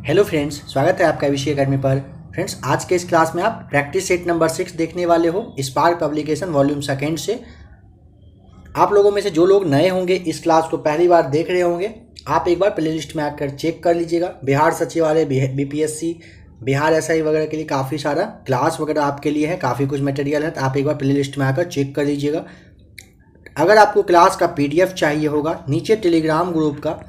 Hello friends, स्वागत है आपका विषय अकेडमी पर। फ्रेंड्स, आज के इस क्लास में आप प्रैक्टिस सेट नंबर 6 देखने वाले हो स्पार्क पब्लिकेशन वॉल्यूम सेकेंड से। आप लोगों में से जो लोग नए होंगे, इस क्लास को पहली बार देख रहे होंगे, आप एक बार प्लेलिस्ट में आकर चेक कर लीजिएगा। बिहार सचिवालय, बीपीएससी, बिहार एसआई वगैरह के लिए काफ़ी सारा क्लास वगैरह आपके लिए है, काफ़ी कुछ मटेरियल है, तो आप एक बार प्लेलिस्ट में आकर चेक कर लीजिएगा। अगर आपको क्लास का पीडीएफ चाहिए होगा, नीचे टेलीग्राम ग्रुप का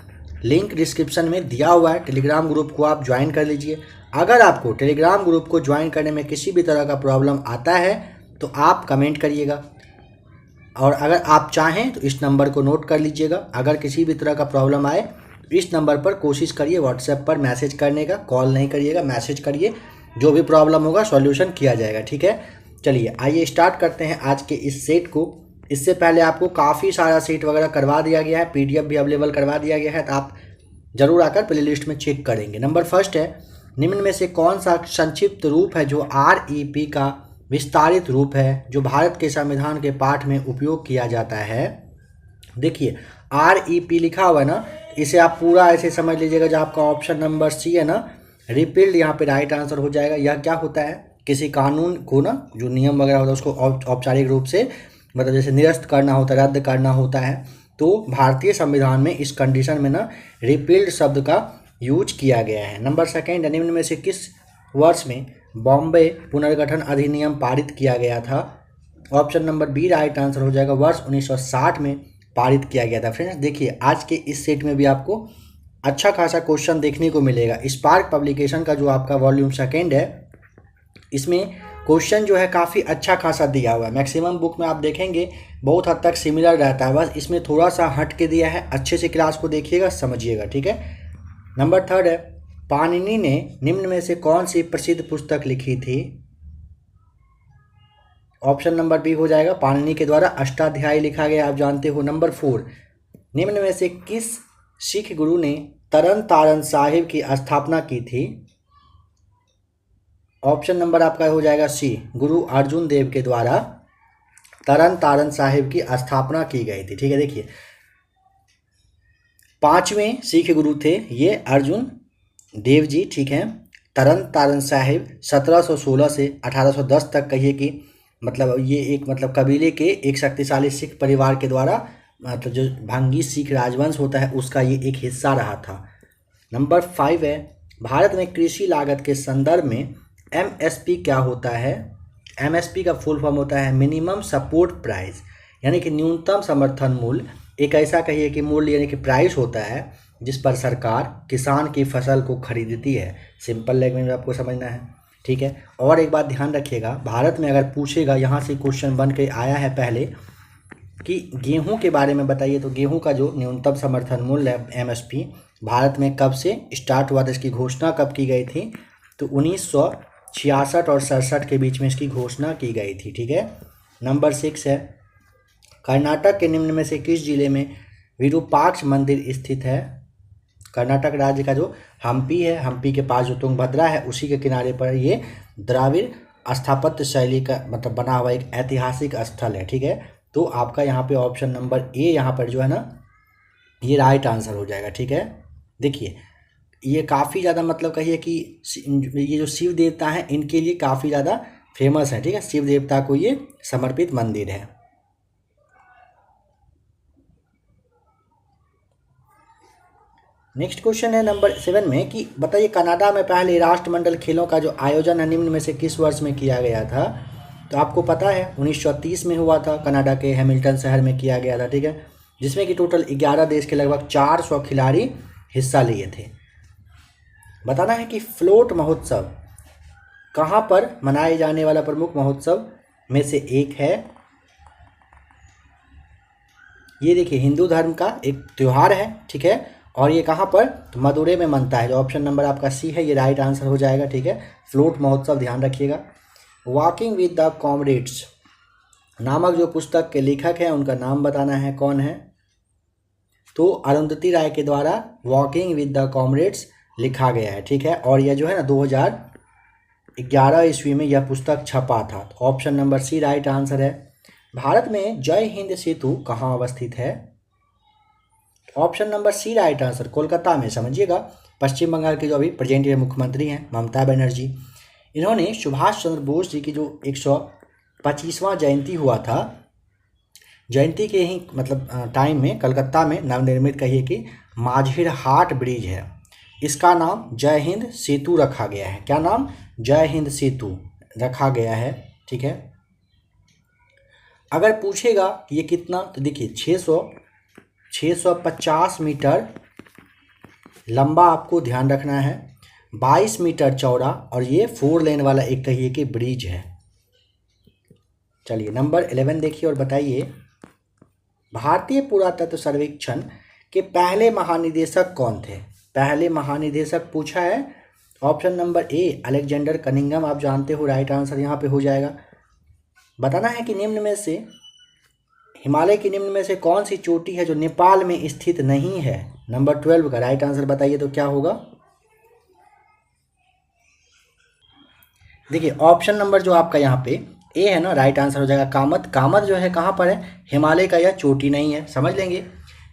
लिंक डिस्क्रिप्शन में दिया हुआ है, टेलीग्राम ग्रुप को आप ज्वाइन कर लीजिए। अगर आपको टेलीग्राम ग्रुप को ज्वाइन करने में किसी भी तरह का प्रॉब्लम आता है तो आप कमेंट करिएगा, और अगर आप चाहें तो इस नंबर को नोट कर लीजिएगा। अगर किसी भी तरह का प्रॉब्लम आए इस नंबर पर कोशिश करिए व्हाट्सएप पर मैसेज करने का, कॉल नहीं करिएगा, मैसेज करिए। जो भी प्रॉब्लम होगा सॉल्यूशन किया जाएगा, ठीक है। चलिए आइए स्टार्ट करते हैं आज के इस सेट को। इससे पहले आपको काफ़ी सारा सेट वगैरह करवा दिया गया है, पीडीएफ भी अवेलेबल करवा दिया गया है, तो आप जरूर आकर प्लेलिस्ट में चेक करेंगे। नंबर फर्स्ट है, निम्न में से कौन सा संक्षिप्त रूप है जो आरईपी का विस्तारित रूप है जो भारत के संविधान के पाठ में उपयोग किया जाता है। देखिए आरईपी लिखा हुआ है ना, इसे आप पूरा ऐसे समझ लीजिएगा। जो आपका ऑप्शन नंबर सी है ना, रिपील्ड, यहाँ पे राइट आंसर हो जाएगा। यह क्या होता है, किसी कानून को ना, जो नियम वगैरह होता है उसको औपचारिक रूप से मतलब जैसे निरस्त करना होता है, रद्द करना होता है, तो भारतीय संविधान में इस कंडीशन में ना रिपील्ड शब्द का यूज किया गया है। नंबर सेकेंड, निम्न में से किस वर्ष में बॉम्बे पुनर्गठन अधिनियम पारित किया गया था। Option number B right answer हो जाएगा, वर्ष 1960 में पारित किया गया था। फ्रेंड्स देखिए, आज के इस सेट में भी आपको अच्छा खासा क्वेश्चन देखने को मिलेगा। स्पार्क पब्लिकेशन का जो आपका वॉल्यूम सेकेंड है, इसमें क्वेश्चन जो है काफ़ी अच्छा खासा दिया हुआ है। मैक्सिमम बुक में आप देखेंगे बहुत हद तक सिमिलर रहता है, बस इसमें थोड़ा सा हट के दिया है। अच्छे से क्लास को देखिएगा, समझिएगा, ठीक है। नंबर थर्ड है, पाणिनि ने निम्न में से कौन सी प्रसिद्ध पुस्तक लिखी थी। ऑप्शन नंबर बी हो जाएगा, पाणिनि के द्वारा अष्टाध्यायी लिखा गया, आप जानते हो। नंबर फोर, निम्न में से किस सिख गुरु ने तरन तारण साहिब की स्थापना की थी। ऑप्शन नंबर आपका हो जाएगा सी, गुरु अर्जुन देव के द्वारा तरन तारण साहिब की स्थापना की गई थी, ठीक है। देखिए 5वें सिख गुरु थे ये अर्जुन देव जी, ठीक है। तरन तारण साहिब 1716 से 1810 तक कहिए कि मतलब ये एक मतलब कबीले के एक शक्तिशाली सिख परिवार के द्वारा मतलब जो भंगी सिख राजवंश होता है उसका ये एक हिस्सा रहा था। नंबर 5 है, भारत में कृषि लागत के संदर्भ में एमएसपी क्या होता है। एमएसपी का फुल फॉर्म होता है मिनिमम सपोर्ट प्राइस, यानी कि न्यूनतम समर्थन मूल्य। एक ऐसा कहिए कि मूल्य यानी कि प्राइस होता है जिस पर सरकार किसान की फसल को खरीदती है। सिंपल लैंग्वेज में आपको समझना है, ठीक है। और एक बात ध्यान रखिएगा, भारत में अगर पूछेगा, यहाँ से क्वेश्चन बन के आया है पहले कि गेहूं के बारे में बताइए, तो गेहूं का जो न्यूनतम समर्थन मूल्य है एमएसपी, भारत में कब से स्टार्ट हुआ था, इसकी घोषणा कब की गई थी, तो 1966 और 67 के बीच में इसकी घोषणा की गई थी, ठीक है। नंबर 6 है, कर्नाटक के निम्न में से किस जिले में विरूपाक्ष मंदिर स्थित है। कर्नाटक राज्य का जो हम्पी है, हम्पी के पास जो तुंगभद्रा है उसी के किनारे पर ये द्राविड़ स्थापत्य शैली का मतलब बना हुआ एक ऐतिहासिक स्थल है, ठीक है। तो आपका यहाँ पे ऑप्शन नंबर ए यहाँ पर जो है ना, ये राइट आंसर हो जाएगा, ठीक है। देखिए ये काफ़ी ज़्यादा मतलब कहिए कि ये जो शिव देवता हैं इनके लिए काफ़ी ज़्यादा फेमस है, ठीक है। शिव देवता को ये समर्पित मंदिर है। नेक्स्ट क्वेश्चन है नंबर 7 में कि बताइए कनाडा में पहले राष्ट्रमंडल खेलों का जो आयोजन है निम्न में से किस वर्ष में किया गया था। तो आपको पता है 1930 में हुआ था, कनाडा के हैमिल्टन शहर में किया गया था, ठीक है। जिसमें कि टोटल 11 देश के लगभग 400 खिलाड़ी हिस्सा लिए थे। बताना है कि फ्लोट महोत्सव कहाँ पर मनाए जाने वाला प्रमुख महोत्सव में से एक है। ये देखिए हिंदू धर्म का एक त्यौहार है, ठीक है। और ये कहाँ पर, तो मदुरै में मनता है। जो ऑप्शन नंबर आपका सी है ये राइट आंसर हो जाएगा, ठीक है। फ्लोट महोत्सव ध्यान रखिएगा। वॉकिंग विद द कॉमरेड्स नामक जो पुस्तक के लेखक हैं उनका नाम बताना है, कौन है। तो अरुंधति राय के द्वारा वॉकिंग विद द कॉमरेड्स लिखा गया है, ठीक है। और यह जो है ना 2011 ईस्वी में यह पुस्तक छपा था। Option number C right answer है। भारत में जय हिंद सेतु कहाँ अवस्थित है। Option number C right answer, Kolkata में। समझिएगा, पश्चिम बंगाल के जो अभी प्रेजेंट ये मुख्यमंत्री हैं ममता बनर्जी, इन्होंने सुभाष चंद्र बोस जी की जो 125वां जयंती हुआ था, जयंती के ही मतलब टाइम में कलकत्ता में नवनिर्मित कहिए कि माझिर हाट ब्रिज है, इसका नाम जय हिंद सेतु रखा गया है। क्या नाम? जय हिंद सेतु रखा गया है। ठीक है, अगर पूछेगा कि ये कितना, तो देखिए 650 मीटर लंबा आपको ध्यान रखना है, 22 मीटर चौड़ा, और ये 4 लेन वाला एक कहिए कि ब्रिज है। चलिए नंबर 11 देखिए और बताइए, भारतीय पुरातत्व सर्वेक्षण के पहले महानिदेशक कौन थे? पहले महानिदेशक पूछा है। ऑप्शन नंबर ए अलेक्जेंडर कनिंघम, आप जानते हो, राइट आंसर यहाँ पे हो जाएगा। बताना है कि निम्न में से, हिमालय की निम्न में से कौन सी चोटी है जो नेपाल में स्थित नहीं है? नंबर 12 का राइट आंसर बताइए तो क्या होगा? देखिए ऑप्शन नंबर जो आपका यहाँ पे ए है ना, राइट आंसर हो जाएगा कामत। कामत जो है कहाँ पर है? हिमालय का यह चोटी नहीं है, समझ लेंगे।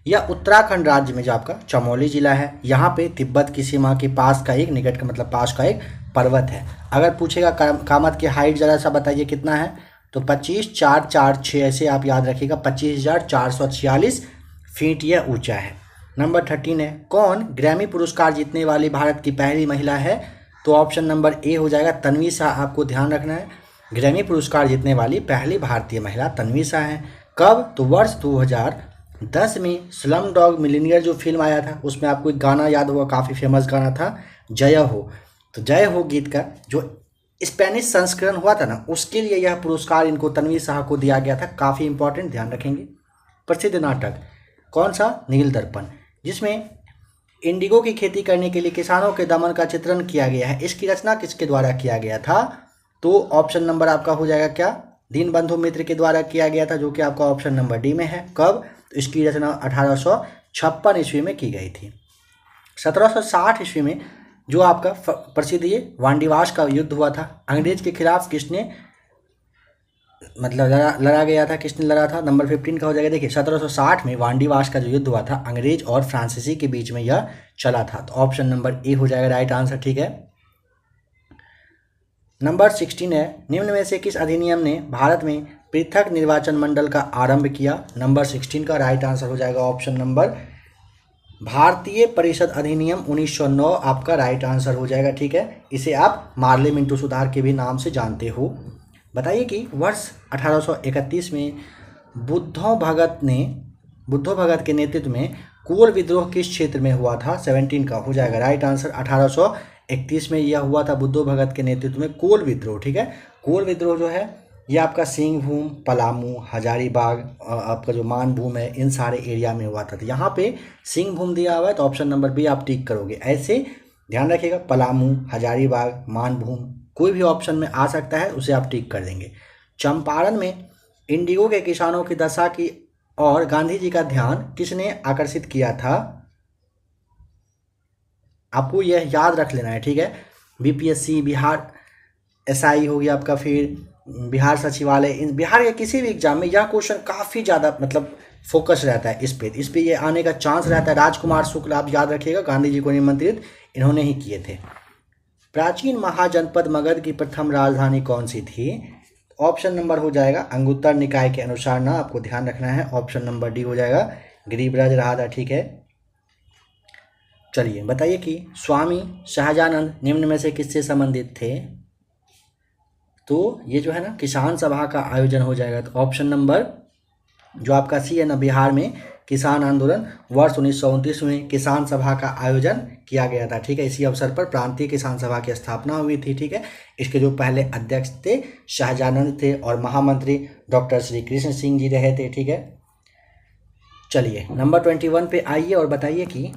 यह उत्तराखंड राज्य में जो आपका चमोली जिला है, यहाँ पे तिब्बत की सीमा के पास का एक, निकट का मतलब पास का एक पर्वत है। अगर पूछेगा कामत की हाइट ज़रा सा बताइए कितना है, तो 25,446 ऐसे आप याद रखिएगा, 25,446 फीट यह ऊंचा है। नंबर 13 है, कौन ग्रैमी पुरस्कार जीतने वाली भारत की पहली महिला है? तो ऑप्शन नंबर ए हो जाएगा तन्वी शाह, आपको ध्यान रखना है। ग्रैमी पुरस्कार जीतने वाली पहली भारतीय महिला तन्वी शाह हैं। कब? तो वर्ष 2010 में स्लम डॉग मिलियनेयर जो फिल्म आया था, उसमें आपको एक गाना याद होगा, काफ़ी फेमस गाना था, जय हो। तो जय हो गीत का जो स्पेनिश संस्करण हुआ था ना, उसके लिए यह पुरस्कार इनको, तन्वी शाह को दिया गया था। काफ़ी इंपॉर्टेंट, ध्यान रखेंगे। प्रसिद्ध नाटक कौन सा? नील दर्पण, जिसमें इंडिगो की खेती करने के लिए किसानों के दमन का चित्रण किया गया है, इसकी रचना किसके द्वारा किया गया था? तो ऑप्शन नंबर आपका हो जाएगा क्या? दीनबंधु मित्र के द्वारा किया गया था, जो कि आपका ऑप्शन नंबर डी में है। कब? तो इसकी रचना 1856 ईस्वी में की गई थी। 1760 ईस्वी में जो आपका प्रसिद्ध ये वांडीवास का युद्ध हुआ था, अंग्रेज के खिलाफ किसने मतलब लड़ा गया था, किसने लड़ा था? नंबर 15 का हो जाएगा। देखिए 1760 में वांडीवास का जो युद्ध हुआ था, अंग्रेज और फ्रांसीसी के बीच में यह चला था। तो ऑप्शन नंबर ए हो जाएगा राइट आंसर। ठीक है, नंबर 16 है, निम्न में से किस अधिनियम ने भारत में पृथक निर्वाचन मंडल का आरंभ किया? नंबर 16 का राइट आंसर हो जाएगा ऑप्शन नंबर भारतीय परिषद अधिनियम 1909 आपका राइट आंसर हो जाएगा। ठीक है, इसे आप मार्ले मिंटो सुधार के भी नाम से जानते हो। बताइए कि वर्ष 1831 में बुद्धो भगत के नेतृत्व में कोल विद्रोह किस क्षेत्र में हुआ था? 17 का हो जाएगा राइट आंसर। 1831 में यह हुआ था बुद्धो भगत के नेतृत्व में कोल विद्रोह। ठीक है, कोल विद्रोह जो है ये आपका सिंहभूम, पलामू, हजारीबाग, आपका जो मानभूम है, इन सारे एरिया में हुआ था। तो यहाँ पे सिंहभूम दिया हुआ है, तो ऑप्शन नंबर बी आप टिक करोगे। ऐसे ध्यान रखिएगा, पलामू, हजारीबाग, मानभूम कोई भी ऑप्शन में आ सकता है, उसे आप टिक कर देंगे। चंपारण में इंडिगो के किसानों की दशा की और गांधी जी का ध्यान किसने आकर्षित किया था? आपको यह याद रख लेना है। ठीक है, बीपीएससी, बिहार एसआई हो गया आपका, फिर बिहार सचिवालय, इन बिहार के किसी भी एग्जाम में यह क्वेश्चन काफ़ी ज़्यादा मतलब फोकस रहता है इस पे ये आने का चांस रहता है। राजकुमार शुक्ल आप याद रखिएगा, गांधी जी को निमंत्रित इन्होंने ही किए थे। प्राचीन महाजनपद मगध की प्रथम राजधानी कौन सी थी? ऑप्शन नंबर हो जाएगा अंगुत्तर निकाय के अनुसार ना, आपको ध्यान रखना है, ऑप्शन नंबर डी हो जाएगा गिरिब्रज रहा था। ठीक है, चलिए बताइए कि स्वामी शाहजानंद निम्न में से किससे संबंधित थे? तो ये जो है ना किसान सभा का आयोजन हो जाएगा। तो ऑप्शन नंबर जो आपका सी है ना, बिहार में किसान आंदोलन वर्ष 1929 में किसान सभा का आयोजन किया गया था। ठीक है, इसी अवसर पर प्रांतीय किसान सभा की स्थापना हुई थी। ठीक है, इसके जो पहले अध्यक्ष थे शाहजानंद थे और महामंत्री डॉक्टर श्री कृष्ण सिंह जी रहे थे। ठीक है, चलिए नंबर 21 पे आइए और बताइए कि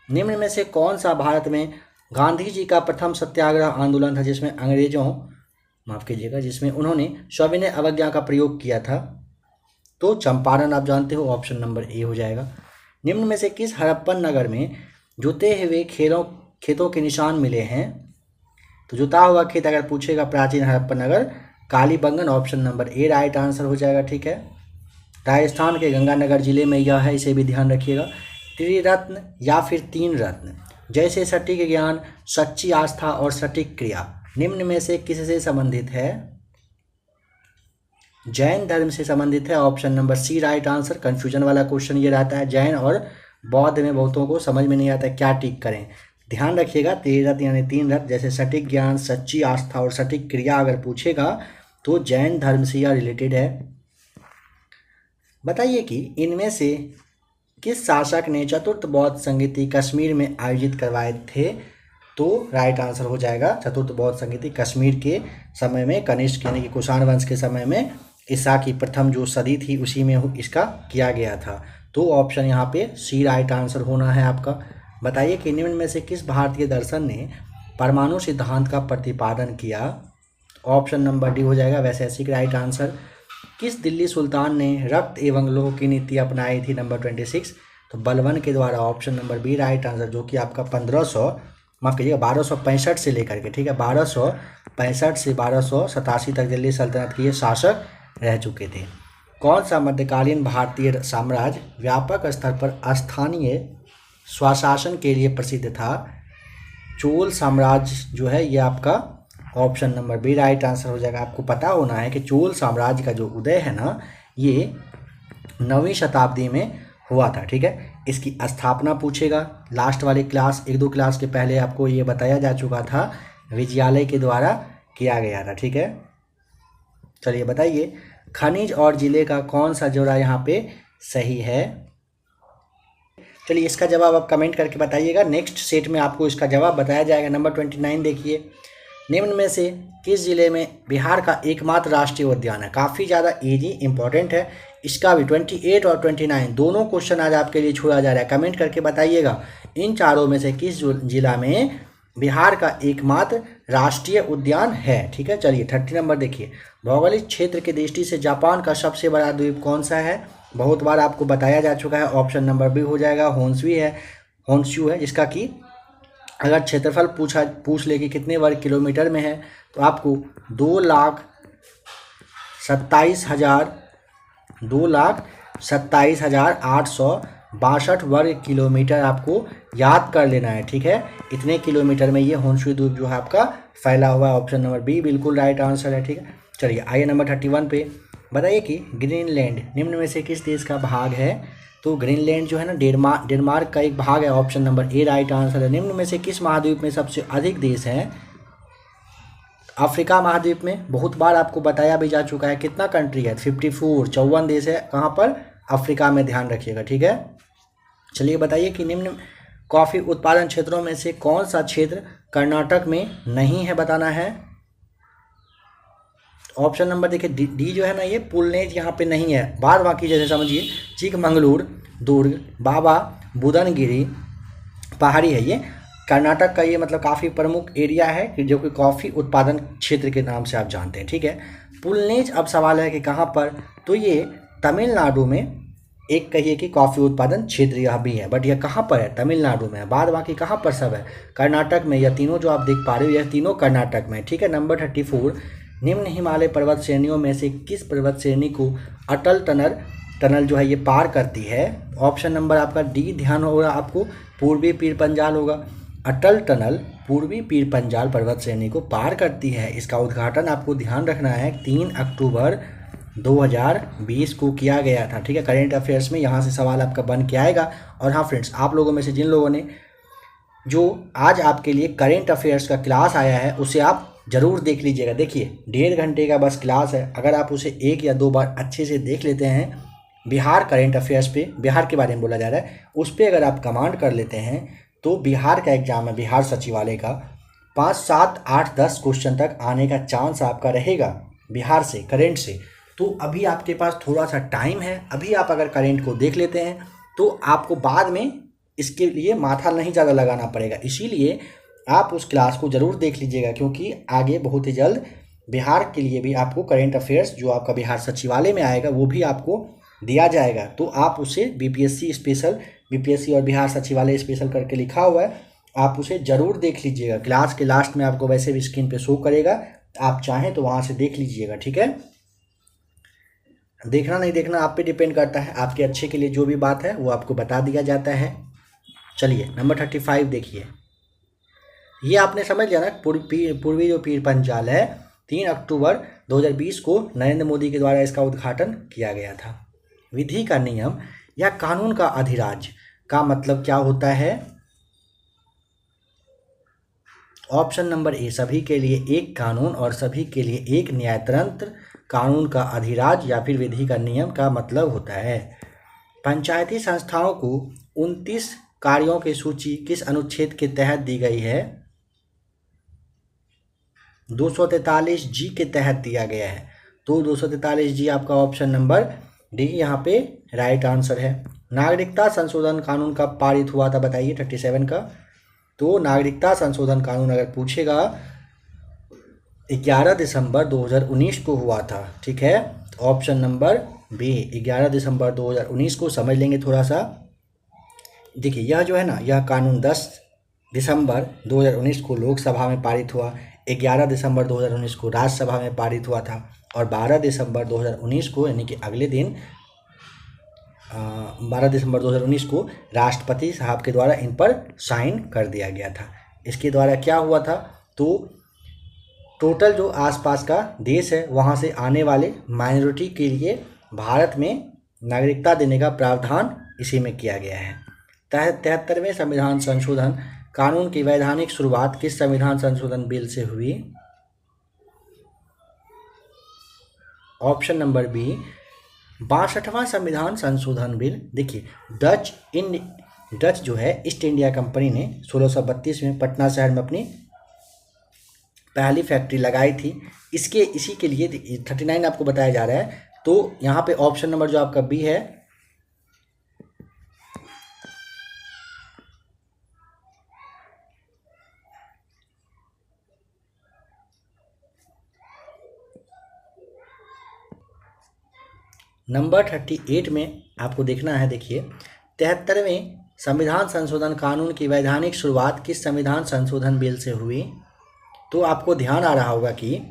निम्न में से कौन सा भारत में गांधी जी का प्रथम सत्याग्रह आंदोलन था जिसमें जिसमें उन्होंने सविनय अवज्ञा का प्रयोग किया था? तो चंपारण आप जानते हो, ऑप्शन नंबर ए हो जाएगा। निम्न में से किस हड़प्पन नगर में जुते हुए खेतों के निशान मिले हैं? तो जुता हुआ खेत अगर पूछेगा प्राचीन हड़प्पन नगर Kalibangan, option number A right answer हो जाएगा। ठीक है, राजस्थान के गंगानगर जिले में यह है, इसे भी ध्यान रखिएगा। त्रिरत्न या फिर तीन रत्न जैसे सटीक ज्ञान, सच्ची आस्था और सटीक क्रिया निम्न में से किससे संबंधित है? जैन धर्म से संबंधित है। Option number C right answer. Confusion वाला क्वेश्चन ये रहता है, जैन और बौद्ध में बहुतों को समझ में नहीं आता है क्या टिक करें। ध्यान रखिएगा, त्रिरत्न यानी तीन रत्न जैसे सटीक ज्ञान, सच्ची आस्था और सटीक क्रिया अगर पूछेगा तो जैन धर्म से यह रिलेटेड है। बताइए कि इनमें से किस शासक ने चतुर्थ बौद्ध संगीति कश्मीर में आयोजित करवाए थे? तो राइट आंसर हो जाएगा चतुर्थ बौद्ध संगीति कश्मीर के समय में, कनिष्क यानी कि कुषाण वंश के समय में, ईसा की प्रथम जो सदी थी उसी में इसका किया गया था। तो ऑप्शन यहाँ पे सी राइट आंसर होना है आपका। बताइए कि निम्न में से किस भारतीय दर्शन ने परमाणु सिद्धांत का प्रतिपादन किया? ऑप्शन नंबर डी हो जाएगा वैशेषिक राइट आंसर। किस दिल्ली सुल्तान ने रक्त एवं लोह की नीति अपनाई थी? नंबर 26 तो बलबन के द्वारा। Option number B right answer, जो कि आपका 1265 से लेकर के, ठीक है, 1265 से 1287 तक दिल्ली सल्तनत के ये शासक रह चुके थे। कौन सा मध्यकालीन भारतीय साम्राज्य व्यापक स्तर पर स्थानीय स्वशासन के लिए प्रसिद्ध था? चोल साम्राज्य जो है ये आपका option number B right answer हो जाएगा। आपको पता होना है कि चोल साम्राज्य का जो उदय है ना, ये 9वीं शताब्दी में हुआ था, ठीक है। इसकी स्थापना पूछेगा, लास्ट वाले क्लास 1-2 क्लास के पहले आपको ये बताया जा चुका था, विजयालय के द्वारा किया गया था, ठीक है। चलिए बताइए, खनिज और जिले का कौन सा जोड़ा यहाँ पे सही है? चलिए इसका जवाब आप कमेंट करके बताइएगा, नेक्स्ट सेट में आपको इसका जवाब बताया जाएगा। नंबर 29 देखिए, निम्न में से किस जिले में बिहार का एकमात्र राष्ट्रीय उद्यान है? काफ़ी ज़्यादा इजी इंपॉर्टेंट है, इसका भी 28 और 29 दोनों क्वेश्चन आज आपके लिए छोड़ा जा रहा है। कमेंट करके बताइएगा इन चारों में से किस जिला में बिहार का एकमात्र राष्ट्रीय उद्यान है, ठीक है। चलिए 30 नंबर देखिए, भौगोलिक क्षेत्र की दृष्टि से जापान का सबसे बड़ा द्वीप कौन सा है? बहुत बार आपको बताया जा चुका है, ऑप्शन नंबर बी हो जाएगा होन्शू है, जिसका कि अगर क्षेत्रफल पूछ ले कि कितने वर्ग किलोमीटर में है तो आपको 2,27,862 वर्ग किलोमीटर आपको याद कर लेना है, ठीक है। इतने किलोमीटर में ये होन्शू द्वीप जो है आपका फैला हुआ है। ऑप्शन नंबर बी बिल्कुल राइट आंसर है, ठीक है। चलिए आइए नंबर 31 पे, बताइए कि ग्रीनलैंड निम्न में से किस देश का भाग है? तो ग्रीनलैंड जो है ना डेनमार्क का एक भाग है। Option number A right answer है। निम्न में से किस महाद्वीप में सबसे अधिक देश हैं? अफ्रीका महाद्वीप में बहुत बार आपको बताया भी जा चुका है, कितना कंट्री है? 54 देश है। कहाँ पर? अफ्रीका में, ध्यान रखिएगा, ठीक है। चलिए बताइए कि निम्न कॉफ़ी उत्पादन क्षेत्रों में से कौन सा क्षेत्र कर्नाटक में नहीं है, बताना है। ऑप्शन नंबर देखिए डी जो है ना, ये पुलनेज यहाँ पे नहीं है। बाद बाकी जैसे समझिए चिकमंगलूर, दुर्ग, बाबा बुदनगिरी पहाड़ी है, ये कर्नाटक का ये मतलब काफ़ी प्रमुख एरिया है कि जो कि कॉफ़ी उत्पादन क्षेत्र के नाम से आप जानते हैं, ठीक है। पुलनेज अब सवाल है कि कहाँ पर? तो ये तमिलनाडु में एक कहिए कि कॉफ़ी उत्पादन क्षेत्र यह भी है, बट यह कहाँ पर है? तमिलनाडु में है। बाद बाकी कहाँ पर सब है? कर्नाटक में। यह तीनों जो आप देख पा रहे हो यह तीनों कर्नाटक में, ठीक है। नंबर 34, निम्न हिमालय पर्वत श्रेणियों में से किस पर्वत श्रेणी को अटल टनल जो है ये पार करती है? ऑप्शन नंबर आपका डी ध्यान होगा आपको, पूर्वी पीर पंजाल होगा। अटल टनल पूर्वी पीर पंजाल पर्वत श्रेणी को पार करती है। इसका उद्घाटन आपको ध्यान रखना है 3 अक्टूबर 2020 को किया गया था, ठीक है। करेंट अफेयर्स में यहाँ से सवाल आपका बन के आएगा। और हाँ फ्रेंड्स, आप लोगों में से जिन लोगों ने जो आज आपके लिए करेंट अफेयर्स का क्लास आया है उसे आप ज़रूर देख लीजिएगा। देखिए 1.5 घंटे का बस क्लास है, अगर आप उसे 1 या 2 बार अच्छे से देख लेते हैं, बिहार करेंट अफेयर्स पे, बिहार के बारे में बोला जा रहा है, उस पर अगर आप कमांड कर लेते हैं तो बिहार का एग्जाम है, बिहार सचिवालय का 5, 7, 8, 10 क्वेश्चन तक आने का चांस आपका रहेगा बिहार से, करेंट से। तो अभी आपके पास थोड़ा सा टाइम है, अभी आप अगर करेंट को देख लेते हैं तो आपको बाद में इसके लिए माथा नहीं ज़्यादा लगाना पड़ेगा। इसीलिए आप उस क्लास को ज़रूर देख लीजिएगा, क्योंकि आगे बहुत ही जल्द बिहार के लिए भी आपको करेंट अफेयर्स जो आपका बिहार सचिवालय में आएगा वो भी आपको दिया जाएगा। तो आप उसे बीपीएससी स्पेशल, बीपीएससी और बिहार सचिवालय स्पेशल करके लिखा हुआ है, आप उसे ज़रूर देख लीजिएगा। क्लास के लास्ट में आपको वैसे भी स्क्रीन पे शो करेगा, आप चाहें तो वहाँ से देख लीजिएगा, ठीक है। देखना नहीं देखना आप पे डिपेंड करता है, आपके अच्छे के लिए जो भी बात है वो आपको बता दिया जाता है। चलिए नंबर 35 देखिए, ये आपने समझ लिया ना, पूर्वी जो पीर पंचाल है 3 अक्टूबर 2020 को नरेंद्र मोदी के द्वारा इसका उद्घाटन किया गया था। विधि का नियम या कानून का अधिराज का मतलब क्या होता है? ऑप्शन नंबर ए, सभी के लिए एक कानून और सभी के लिए एक न्यायतंत्र। कानून का अधिराज या फिर विधि का नियम का मतलब होता है पंचायती संस्थाओं को 29 कार्यों की सूची किस अनुच्छेद के तहत दी गई है? 243 जी के तहत दिया गया है। तो 243 जी आपका ऑप्शन नंबर डी यहाँ पे राइट आंसर है। नागरिकता संशोधन कानून कब पारित हुआ था बताइए 37 का? तो नागरिकता संशोधन कानून अगर पूछेगा 11 दिसंबर 2019 को हुआ था, ठीक है। तो ऑप्शन नंबर बी 11 दिसंबर 2019 को समझ लेंगे थोड़ा सा। देखिए यह जो है ना, यह कानून 10 दिसंबर 2019 को लोकसभा में पारित हुआ, 11 दिसंबर 2019 को राज्यसभा में पारित हुआ था और 12 दिसंबर 2019 को यानी कि अगले दिन 12 दिसंबर 2019 को राष्ट्रपति साहब के द्वारा इन पर साइन कर दिया गया था। इसके द्वारा क्या हुआ था, तो टोटल जो आसपास का देश है वहाँ से आने वाले माइनॉरिटी के लिए भारत में नागरिकता देने का प्रावधान इसी में किया गया है। 73वें संविधान संशोधन कानून की वैधानिक शुरुआत किस संविधान संशोधन बिल से हुई? ऑप्शन नंबर बी 62वां संविधान संशोधन बिल। देखिए डच जो है ईस्ट इंडिया कंपनी ने 1632 में पटना शहर में अपनी पहली फैक्ट्री लगाई थी। इसी के लिए 39 आपको बताया जा रहा है। तो यहाँ पे ऑप्शन नंबर जो आपका बी है नंबर 38 में आपको देखना है। देखिए 73वें संविधान संशोधन कानून की वैधानिक शुरुआत किस संविधान संशोधन बिल से हुई? तो आपको ध्यान आ रहा होगा कि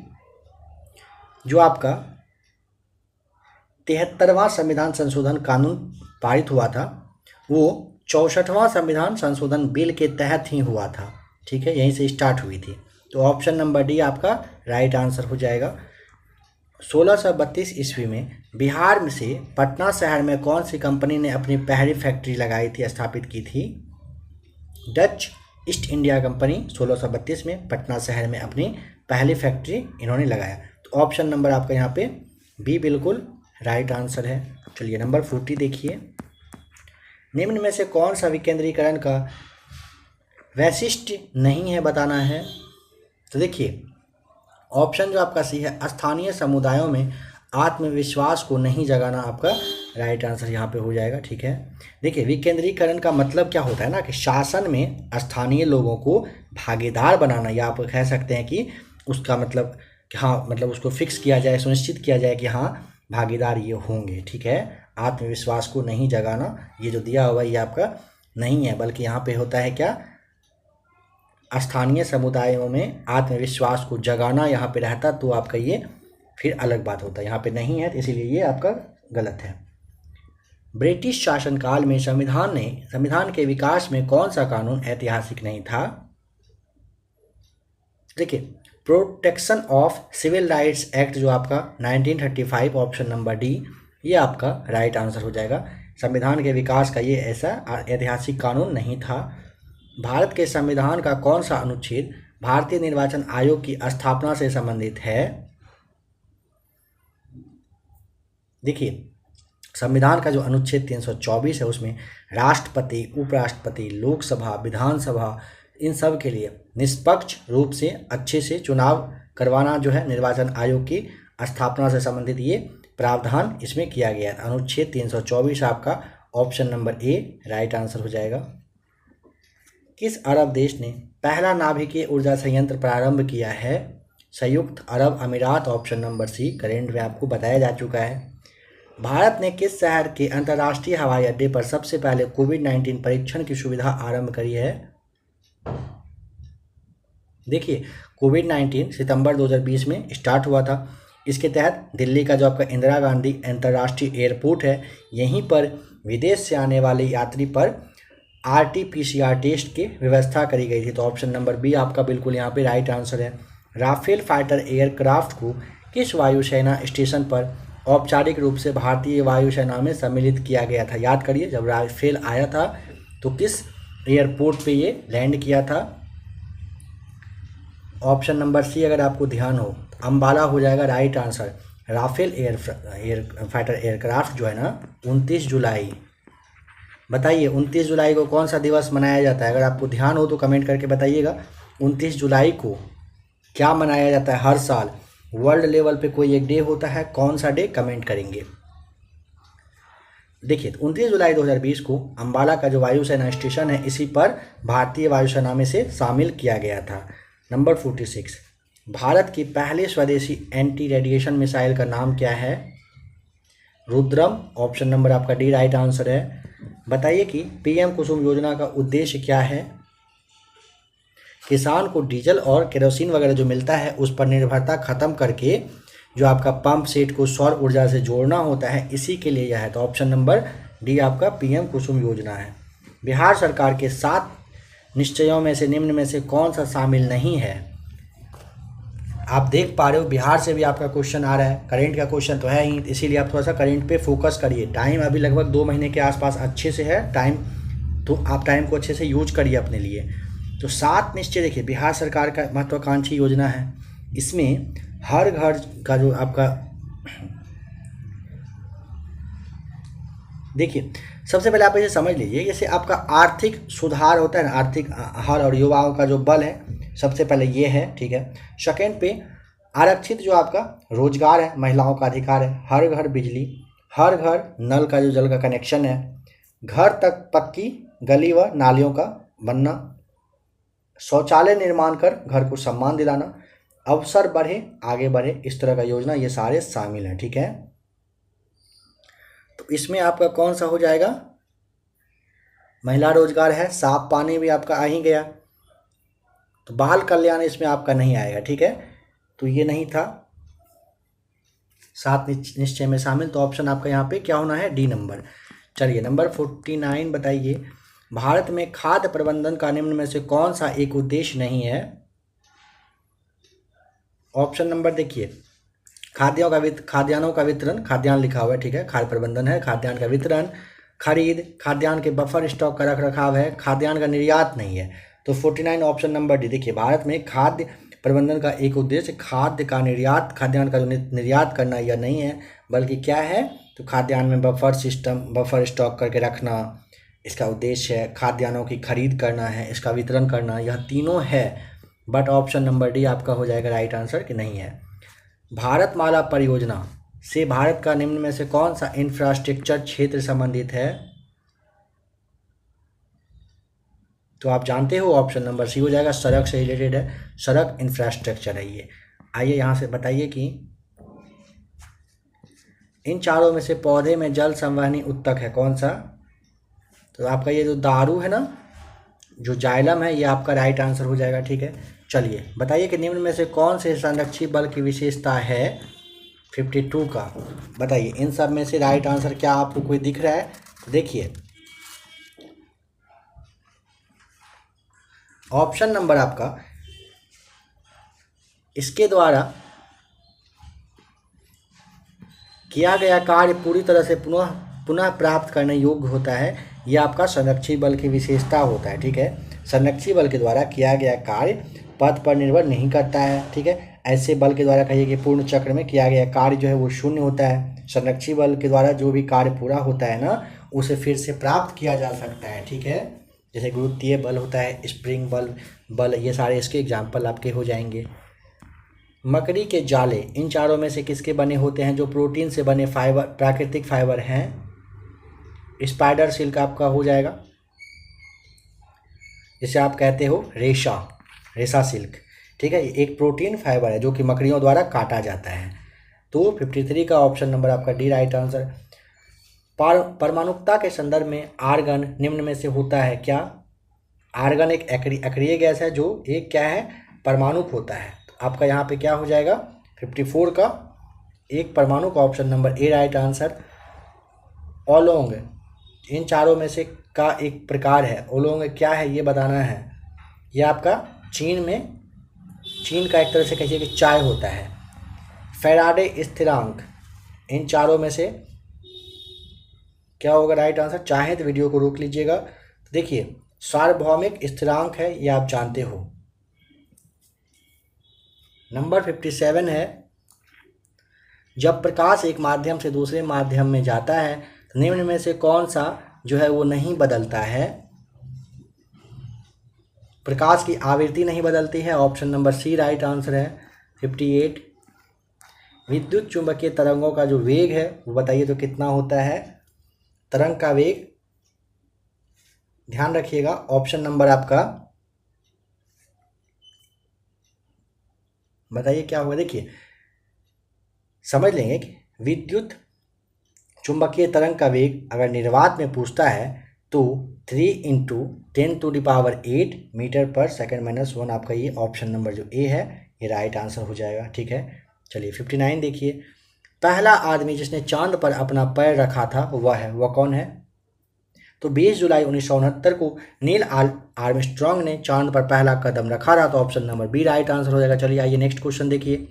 जो आपका 73वां संविधान संशोधन कानून पारित हुआ था वो 64वां संविधान संशोधन बिल के तहत ही हुआ था, ठीक है, यहीं से स्टार्ट हुई थी। तो ऑप्शन नंबर डी आपका राइट आंसर हो जाएगा। 1632 ईस्वी में बिहार में से पटना शहर में कौन सी कंपनी ने अपनी पहली फैक्ट्री लगाई थी, स्थापित की थी? डच ईस्ट इंडिया कंपनी 1632 में पटना शहर में अपनी पहली फैक्ट्री इन्होंने लगाया। तो ऑप्शन नंबर आपका यहाँ पे बी बिल्कुल राइट आंसर है। चलिए नंबर 40 देखिए, निम्न में से कौन सा विकेंद्रीकरण का वैशिष्ट्य नहीं है बताना है? तो देखिए ऑप्शन जो आपका सी है स्थानीय समुदायों में आत्मविश्वास को नहीं जगाना आपका राइट आंसर यहाँ पे हो जाएगा, ठीक है। देखिए विकेंद्रीकरण का मतलब क्या होता है ना कि शासन में स्थानीय लोगों को भागीदार बनाना, या आप कह सकते हैं कि उसका मतलब कि हाँ मतलब उसको फिक्स किया जाए, सुनिश्चित किया जाए कि हाँ भागीदार ये होंगे, ठीक है। आत्मविश्वास को नहीं जगाना ये जो दिया हुआ ये आपका नहीं है, बल्कि यहाँ पे होता है क्या, स्थानीय समुदायों में आत्मविश्वास को जगाना यहाँ पे रहता, तो आपका ये फिर अलग बात होता है, यहाँ पे नहीं है, तो इसीलिए ये आपका गलत है। ब्रिटिश शासनकाल में संविधान के विकास में कौन सा कानून ऐतिहासिक नहीं था? देखिए protection of civil rights act जो आपका 1935 ऑप्शन नंबर डी ये आपका राइट आंसर हो जाएगा। संविधान के विकास का ये ऐसा ऐतिहासिक कानून नहीं था। भारत के संविधान का कौन सा अनुच्छेद भारतीय निर्वाचन आयोग की स्थापना से संबंधित है? देखिए संविधान का जो अनुच्छेद 324 है उसमें राष्ट्रपति, उपराष्ट्रपति, लोकसभा, विधानसभा इन सब के लिए निष्पक्ष रूप से अच्छे से चुनाव करवाना जो है निर्वाचन आयोग की स्थापना से संबंधित ये प्रावधान इसमें किया गया है। अनुच्छेद 324 आपका option number A right answer हो जाएगा। किस अरब देश ने पहला नाभिकीय ऊर्जा संयंत्र प्रारंभ किया है? संयुक्त अरब अमीरात ऑप्शन नंबर सी करेंट में आपको बताया जा चुका है। भारत ने किस शहर के अंतर्राष्ट्रीय हवाई अड्डे पर सबसे पहले कोविड-19 परीक्षण की सुविधा आरंभ करी है? देखिए कोविड-19 सितंबर 2020 में स्टार्ट हुआ था। इसके तहत दिल्ली का जो आपका इंदिरा गांधी अंतर्राष्ट्रीय एयरपोर्ट है, यहीं पर विदेश से आने वाले यात्री पर RT-PCR टेस्ट की व्यवस्था करी गई थी। तो ऑप्शन नंबर बी आपका बिल्कुल यहाँ पे राइट आंसर है। राफेल फाइटर एयरक्राफ्ट को किस वायुसेना स्टेशन पर औपचारिक रूप से भारतीय वायुसेना में सम्मिलित किया गया था? याद करिए, जब राफेल आया था तो किस एयरपोर्ट पे ये लैंड किया था? ऑप्शन नंबर सी अगर आपको ध्यान हो, अम्बाला हो जाएगा right answer. Rafale fighter aircraft जो है ना 29 जुलाई, बताइए 29 जुलाई को कौन सा दिवस मनाया जाता है? अगर आपको ध्यान हो तो कमेंट करके बताइएगा। 29 जुलाई को क्या मनाया जाता है हर साल? वर्ल्ड लेवल पे कोई एक डे होता है, कौन सा डे? कमेंट करेंगे। देखिए 29 जुलाई 2020 को अम्बाला का जो वायुसेना स्टेशन है, इसी पर भारतीय वायुसेना में से शामिल किया गया था। नंबर 46, भारत की पहले स्वदेशी एंटी रेडिएशन मिसाइल का नाम क्या है? रुद्रम। ऑप्शन नंबर आपका डी राइट आंसर है। बताइए कि PM कुसुम योजना का उद्देश्य क्या है? किसान को डीजल और केरोसिन वगैरह जो मिलता है उस पर निर्भरता खत्म करके जो आपका पंप सेट को सौर ऊर्जा से जोड़ना होता है, इसी के लिए यह है। तो ऑप्शन नंबर डी आपका PM कुसुम योजना है। बिहार सरकार के 7 निश्चयों में से निम्न में से कौन सा शामिल नहीं है? आप देख पा रहे हो बिहार से भी आपका क्वेश्चन आ रहा है, करंट का क्वेश्चन तो है ही, इसीलिए आप थोड़ा सा करंट पे फोकस करिए। टाइम अभी लगभग 2 महीने के आसपास अच्छे से है टाइम, तो आप टाइम को अच्छे से यूज करिए अपने लिए। तो 7 निश्चय देखिए बिहार सरकार का महत्वाकांक्षी योजना है। इसमें हर घर का जो आपका देखिए, सबसे पहले आप इसे समझ लीजिए, जैसे आपका आर्थिक सुधार होता है ना, आर्थिक हर और युवाओं का जो बल है, सबसे पहले ये है, ठीक है। सेकेंड पे आरक्षित जो आपका रोजगार है, महिलाओं का अधिकार है, हर घर बिजली, हर घर नल का जो जल का कनेक्शन है, घर तक पक्की गली व नालियों का बनना, शौचालय निर्माण कर घर को सम्मान दिलाना, अवसर बढ़े आगे बढ़े, इस तरह का योजना, ये सारे शामिल हैं, ठीक है। तो इसमें आपका कौन सा हो जाएगा? महिला रोजगार है, साफ पानी भी आपका आ ही गया, तो बाल कल्याण इसमें आपका नहीं आएगा, ठीक है। तो ये नहीं था 7 निश्चय में शामिल, तो ऑप्शन आपका यहाँ पे क्या होना है? D number. चलिए नंबर 49 बताइए, भारत में खाद्य प्रबंधन का निम्न में से कौन सा एक उद्देश्य नहीं है? ऑप्शन नंबर देखिए, खाद्यान्नों का वितरण, खाद्यान्न लिखा हुआ है, ठीक है, खाद्य प्रबंधन है, खाद्यान्न का वितरण, खरीद, खाद्यान्न के बफर स्टॉक का रख रखाव है, खाद्यान्न का निर्यात नहीं है। तो 49 ऑप्शन नंबर डी। देखिए भारत में खाद्य प्रबंधन का एक उद्देश्य खाद्य का निर्यात, खाद्यान्न का जो निर्यात करना यह नहीं है, बल्कि क्या है? तो खाद्यान्न में बफर स्टॉक करके रखना इसका उद्देश्य है, खाद्यान्नों की खरीद करना है, इसका वितरण करना, यह तीनों है। बट ऑप्शन नंबर डी आपका हो जाएगा राइट आंसर कि नहीं है। भारतमाला परियोजना से भारत का निम्न में से कौन सा इंफ्रास्ट्रक्चर क्षेत्र संबंधित है? तो आप जानते हो ऑप्शन नंबर सी हो जाएगा, सड़क से रिलेटेड है, सड़क इंफ्रास्ट्रक्चर है ये। आइए यहाँ से बताइए कि इन चारों में से पौधे में जल संवहनी उत्तक है कौन सा? तो आपका ये जो दारू है ना, जो जाइलम है, ये आपका राइट आंसर हो जाएगा, ठीक है। चलिए बताइए कि निम्न में से कौन से संरक्षित बल की विशेषता है 52 का? बताइए इन सब में से राइट आंसर क्या आपको कोई दिख रहा है? देखिए ऑप्शन नंबर आपका, इसके द्वारा किया गया कार्य पूरी तरह से पुनः प्राप्त करने योग्य होता है, यह आपका संरक्षित बल की विशेषता होता है, ठीक है। संरक्षित बल के द्वारा किया गया कार्य पथ पर निर्भर नहीं करता है, ठीक है। ऐसे बल के द्वारा कहिए कि पूर्ण चक्र में किया गया कार्य जो है वो शून्य होता है। संरक्षित बल के द्वारा जो भी कार्य पूरा होता है ना, उसे फिर से प्राप्त किया जा सकता है, ठीक है। जैसे गुरुत्वीय बल होता है, स्प्रिंग बल, ये सारे इसके एग्जाम्पल आपके हो जाएंगे। मकड़ी के जाले इन चारों में से किसके बने होते हैं जो प्रोटीन से बने फाइबर, प्राकृतिक फाइबर हैं? स्पाइडर सिल्क आपका हो जाएगा, जिसे आप कहते हो रेशा सिल्क, ठीक है। एक प्रोटीन फाइबर है जो कि मकड़ियों द्वारा काटा जाता है। तो 53 का ऑप्शन नंबर आपका डी राइट आंसर। परमाणुकता के संदर्भ में आर्गन निम्न में से होता है क्या? आर्गन एक अक्रिय गैस है जो एक क्या है? परमाणुक होता है। तो आपका यहाँ पे क्या हो जाएगा 54 का एक परमाणु का option number A right answer. ओलोंग इन चारों में से का एक प्रकार है। ओलोंग क्या है ये बताना है। ये आपका चीन का एक तरह से कहिए कि चाय होता है। फैराडे स्थिरांक इन चारों में से क्या होगा राइट आंसर। चाहे तो वीडियो को रोक लीजिएगा। तो देखिए सार्वभौमिक स्थिरांक है, ये आप जानते हो। नंबर 57 है, जब प्रकाश एक माध्यम से दूसरे माध्यम में जाता है तो निम्न में से कौन सा जो है वो नहीं बदलता है। प्रकाश की आवृत्ति नहीं बदलती है, option number C right answer है। 58 विद्युत चुंबकीय तरंगों का जो वेग है वो बताइए तो कितना होता है। तरंग का वेग ध्यान रखिएगा, ऑप्शन नंबर आपका बताइए क्या होगा। देखिए समझ लेंगे कि विद्युत चुंबकीय तरंग का वेग अगर निर्वात में पूछता है तो 3 × 10⁸ मीटर पर सेकंड -1 आपका ये ऑप्शन नंबर जो ए है ये राइट आंसर हो जाएगा। ठीक है, चलिए 59 देखिए। पहला आदमी जिसने चांद पर अपना पैर रखा था वह कौन है। तो 20 जुलाई 1969 को नील आर्मस्ट्रॉन्ग ने चांद पर पहला कदम रखा था, तो option number B right answer हो जाएगा। चलिए आइए नेक्स्ट क्वेश्चन देखिए।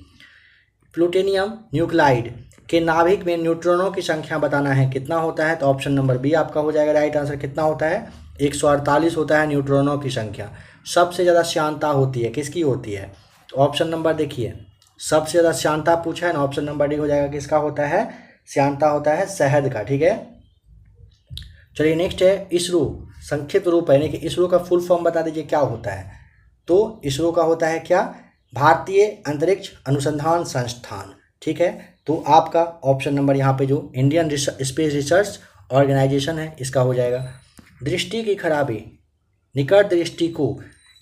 प्लूटोनियम न्यूक्लाइड के नाभिक में न्यूट्रॉनों की संख्या बताना है, कितना होता है। तो ऑप्शन नंबर बी आपका हो जाएगा राइट आंसर। कितना होता है 148 होता है न्यूट्रॉनों की संख्या। सबसे ज़्यादा श्यानता होती है किसकी होती है। तो ऑप्शन नंबर देखिए सबसे ज़्यादा श्यानता पूछा है ना, ऑप्शन नंबर डी हो जाएगा। किसका होता है श्यानता होता है शहद का। ठीक है, चलिए नेक्स्ट है इसरो। संक्षिप्त रूप यानी कि इसरो का फुल फॉर्म बता दीजिए क्या होता है। तो इसरो का होता है क्या, भारतीय अंतरिक्ष अनुसंधान संस्थान। ठीक है, तो आपका ऑप्शन नंबर यहाँ पे जो इंडियन स्पेस रिसर्च ऑर्गेनाइजेशन है इसका हो जाएगा। दृष्टि की खराबी निकट दृष्टि को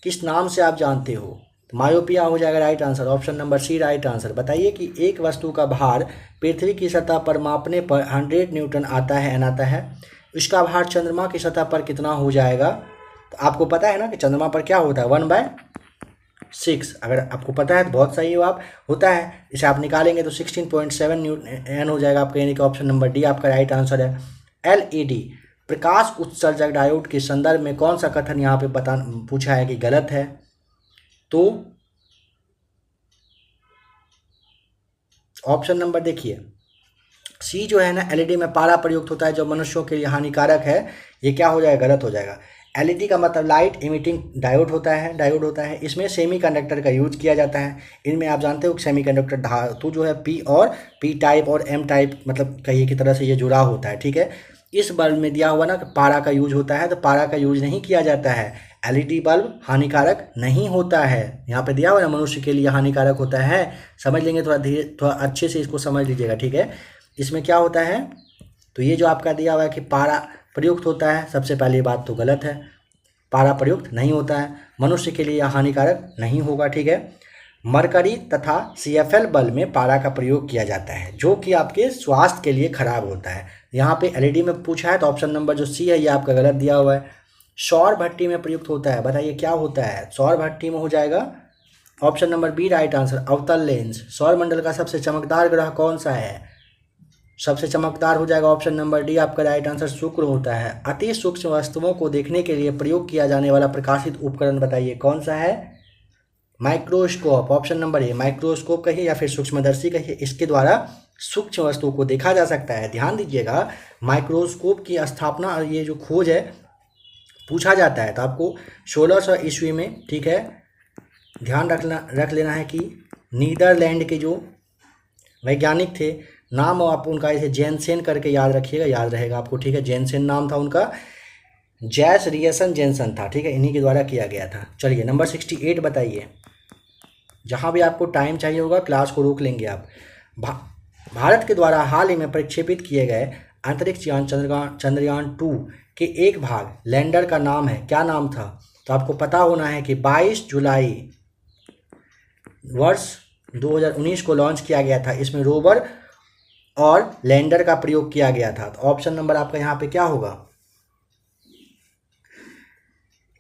किस नाम से आप जानते हो। तो मायोपिया हो जाएगा right answer, option number C right answer. बताइए कि एक वस्तु का भार पृथ्वी की सतह पर मापने पर 100 न्यूटन आता है आता है, इसका भार चंद्रमा की सतह पर कितना हो जाएगा। तो आपको पता है ना कि चंद्रमा पर क्या होता है 1/6। अगर आपको पता है तो बहुत सही हो आप होता है, इसे आप निकालेंगे तो 16.7 न्यूटन हो जाएगा आपका, यानी कि ऑप्शन नंबर डी आपका राइट आंसर है। LED प्रकाश उत्सर्जक डायोड के संदर्भ में कौन सा कथन यहाँ पे पूछा है कि गलत है। तो ऑप्शन नंबर देखिए सी जो है ना, LED में पारा प्रयुक्त होता है जो मनुष्यों के लिए हानिकारक है, ये क्या हो जाएगा गलत हो जाएगा। LED का मतलब लाइट इमिटिंग डायोड होता है। इसमें सेमीकंडक्टर का यूज किया जाता है। इनमें आप जानते हो कि सेमीकंडक्टर धातु जो है P टाइप और M टाइप मतलब कहिए की तरह से ये जुड़ा होता है। ठीक है, इस बल्ब में दिया हुआ ना पारा का यूज होता है, तो पारा का यूज नहीं किया जाता है। LED बल्ब हानिकारक नहीं होता है, यहाँ पे दिया हुआ ना मनुष्य के लिए हानिकारक होता है। समझ लेंगे, थोड़ा अच्छे से इसको समझ लीजिएगा। ठीक है, इसमें क्या होता है, तो ये जो आपका दिया हुआ है कि पारा प्रयुक्त होता है, सबसे पहली बात तो गलत है, पारा प्रयुक्त नहीं होता है, मनुष्य के लिए हानिकारक नहीं होगा। ठीक है, मरकरी तथा CFL बल्ब में पारा का प्रयोग किया जाता है जो कि आपके स्वास्थ्य के लिए खराब होता है। यहाँ पे LED में पूछा है तो ऑप्शन नंबर जो सी है ये आपका गलत दिया हुआ है। सौर भट्टी में प्रयुक्त होता है, बताइए क्या होता है। सौर भट्टी में हो जाएगा option number B right answer, अवतल लेंस। सौर मंडल का सबसे चमकदार ग्रह कौन सा है, सबसे चमकदार हो जाएगा ऑप्शन नंबर डी आपका राइट आंसर, शुक्र होता है। अति सूक्ष्म वस्तुओं को देखने के लिए प्रयोग किया जाने वाला प्रकाशित उपकरण बताइए कौन सा है। माइक्रोस्कोप, ऑप्शन नंबर ए। माइक्रोस्कोप कहिए या फिर सूक्ष्मदर्शी कहिए, इसके द्वारा सूक्ष्म वस्तुओं को देखा जा सकता है। ध्यान दीजिएगा, माइक्रोस्कोप की स्थापना और ये जो खोज है पूछा जाता है तो आपको 1600 ईस्वी में, ठीक है, ध्यान रख लेना है कि नीदरलैंड के जो वैज्ञानिक थे, नाम आप उनका इसे जेनसेन करके याद रखिएगा, याद रहेगा आपको। ठीक है, जेनसेन नाम था उनका, जैस रियसन जेनसन था। ठीक है, इन्हीं के द्वारा किया गया था। चलिए नंबर 68 बताइए। जहाँ भी आपको टाइम चाहिए होगा क्लास को रोक लेंगे आप। भारत के द्वारा हाल ही में प्रक्षेपित किए गए अंतरिक्ष यान चंद्रयान 2 के एक भाग लैंडर का नाम है, क्या नाम था। तो आपको पता होना है कि 22 जुलाई वर्ष 2019 को लॉन्च किया गया था। इसमें रोवर और लैंडर का प्रयोग किया गया था। तो ऑप्शन नंबर आपका यहाँ पे क्या होगा,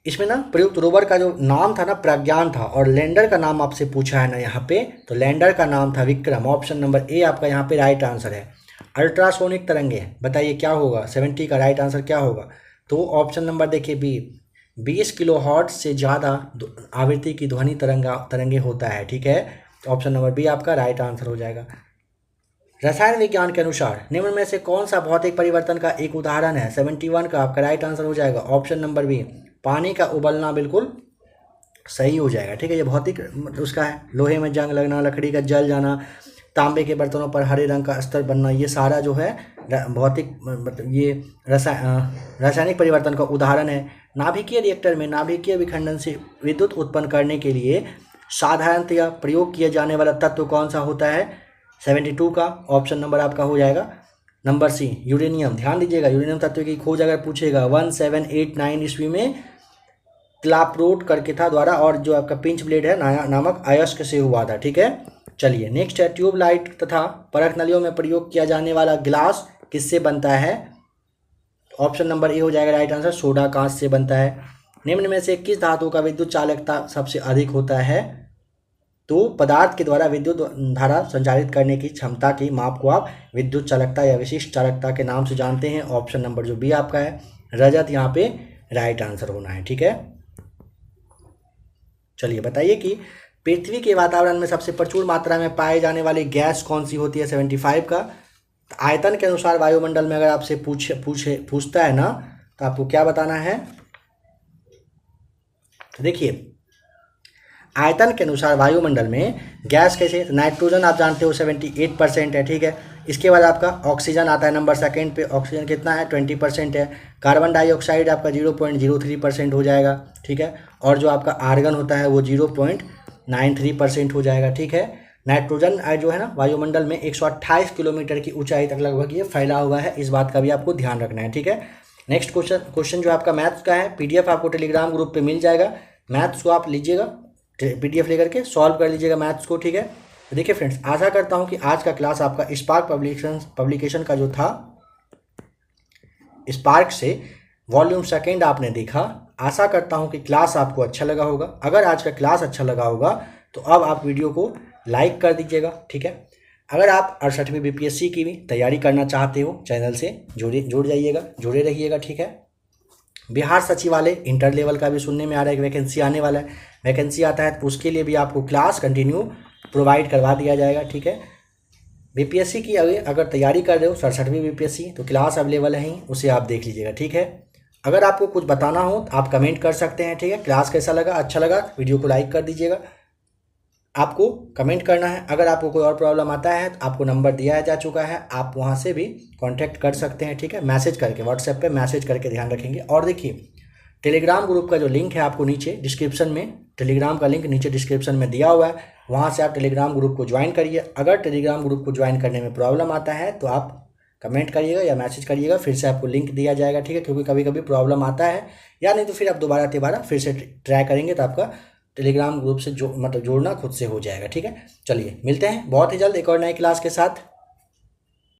इसमें ना प्रयुक्त रोवर का जो नाम था ना प्रज्ञान था, और लैंडर का नाम आपसे पूछा है ना यहाँ पे, तो लैंडर का नाम था विक्रम। ऑप्शन नंबर ए आपका यहाँ पे राइट आंसर है। अल्ट्रासोनिक तरंगे, बताइए क्या होगा, 70 का राइट आंसर क्या होगा? तो ऑप्शन नंबर देखिए बी, 20 किलो हर्ट्ज से ज़्यादा आवृत्ति की ध्वनि तरंगे होता है, ठीक है। तो ऑप्शन नंबर बी आपका राइट आंसर हो जाएगा। रसायन विज्ञान के अनुसार निम्न में से कौन सा भौतिक परिवर्तन का एक उदाहरण है? 71 का आपका राइट आंसर हो जाएगा ऑप्शन नंबर बी, पानी का उबलना, बिल्कुल सही हो जाएगा, ठीक है। ये भौतिक उसका है, लोहे में जंग लगना, लकड़ी का जल जाना, तांबे के बर्तनों पर हरे रंग का स्तर बनना, ये सारा जो है भौतिक मतलब ये रासायनिक परिवर्तन का उदाहरण है। नाभिकीय रिएक्टर में नाभिकीय विखंडन से विद्युत उत्पन्न करने के लिए साधारणतया प्रयोग किया जाने वाला तत्व कौन सा होता है? 72 का ऑप्शन नंबर आपका हो जाएगा नंबर सी, यूरेनियम। ध्यान दीजिएगा, यूरेनियम तत्व की खोज अगर पूछेगा 1789 ईस्वी में क्लाप्रोट करके था द्वारा, और जो आपका पिंच ब्लेड है नामक अयस्क से हुआ था, ठीक है। चलिए नेक्स्ट है, ट्यूबलाइट तथा परख नलियों में प्रयोग किया जाने वाला ग्लास किससे बनता है? ऑप्शन नंबर ए हो जाएगा राइट आंसर, सोडा कांच से बनता है। निम्न में से किस धातु का विद्युत चालकता सबसे अधिक होता है? तो पदार्थ के द्वारा विद्युत धारा संचारित करने की क्षमता की माप को आप विद्युत चालकता या विशिष्ट चालकता के नाम से जानते हैं। ऑप्शन नंबर जो बी आपका है रजत, यहाँ पे राइट आंसर होना है, ठीक है। चलिए बताइए कि पृथ्वी के वातावरण में सबसे प्रचुर मात्रा में पाए जाने वाली गैस कौन सी होती है? 75 का। आयतन के अनुसार वायुमंडल में अगर आपसे पूछता है ना, तो आपको क्या बताना है? तो देखिए आयतन के अनुसार वायुमंडल में गैस कैसे, नाइट्रोजन आप जानते हो 78% है, ठीक है। इसके बाद आपका ऑक्सीजन आता है नंबर सेकंड पे, ऑक्सीजन कितना है? 20% है। कार्बन डाइऑक्साइड आपका 0.03% हो जाएगा, ठीक है। और जो आपका आर्गन होता है वो 0.93% हो जाएगा, ठीक है। नाइट्रोजन जो है ना वायुमंडल में 128 किलोमीटर की ऊंचाई तक लगभग ये फैला हुआ है, इस बात का भी आपको ध्यान रखना है, ठीक है। नेक्स्ट क्वेश्चन जो आपका मैथ्स का है, पीडीएफ आपको टेलीग्राम ग्रुप पे मिल जाएगा। मैथ्स को आप लीजिएगा, पीडीएफ लेकर के सॉल्व कर लीजिएगा मैथ्स को, ठीक है। तो देखिए फ्रेंड्स, आशा करता हूँ कि आज का क्लास आपका स्पार्क पब्लिकेशन का जो था, स्पार्क से वॉल्यूम सेकेंड आपने देखा। आशा करता हूँ कि क्लास आपको अच्छा लगा होगा। अगर आज का क्लास अच्छा लगा होगा तो अब आप वीडियो को लाइक कर दीजिएगा, ठीक है। अगर आप 68वीं बीपीएससी की भी तैयारी करना चाहते हो, चैनल से जुड़ जाइएगा, जुड़े रहिएगा, ठीक है। बिहार सचिवालय इंटर लेवल का भी सुनने में आ रहा है कि वैकेंसी आने वाला है, वैकेंसी आता है तो उसके लिए भी आपको क्लास कंटिन्यू प्रोवाइड करवा दिया जाएगा, ठीक है। बीपीएससी की अगर तैयारी कर रहे हो 67वीं बीपीएससी, तो क्लास अवेलेबल है ही, उसे आप देख लीजिएगा, ठीक है। अगर आपको कुछ बताना हो तो आप कमेंट कर सकते हैं, ठीक है। क्लास कैसा लगा, अच्छा लगा, वीडियो को लाइक कर दीजिएगा। आपको कमेंट करना है। अगर आपको कोई और प्रॉब्लम आता है तो आपको नंबर दिया जा चुका है, आप वहाँ से भी कांटेक्ट कर सकते हैं, ठीक है। मैसेज करके, व्हाट्सएप पे मैसेज करके ध्यान रखेंगे। और देखिए टेलीग्राम ग्रुप का जो लिंक है आपको नीचे डिस्क्रिप्शन में, टेलीग्राम का लिंक नीचे डिस्क्रिप्शन में दिया हुआ है, वहाँ से आप टेलीग्राम ग्रुप को ज्वाइन करिए। अगर टेलीग्राम ग्रुप को ज्वाइन करने में प्रॉब्लम आता है तो आप कमेंट करिएगा या मैसेज करिएगा, फिर से आपको लिंक दिया जाएगा, ठीक है। क्योंकि कभी कभी प्रॉब्लम आता है, या नहीं तो फिर आप दोबारा फिर से ट्राई करेंगे तो आपका टेलीग्राम ग्रुप से जोड़ना खुद से हो जाएगा, ठीक है। चलिए मिलते हैं बहुत ही जल्द एक और नई क्लास के साथ।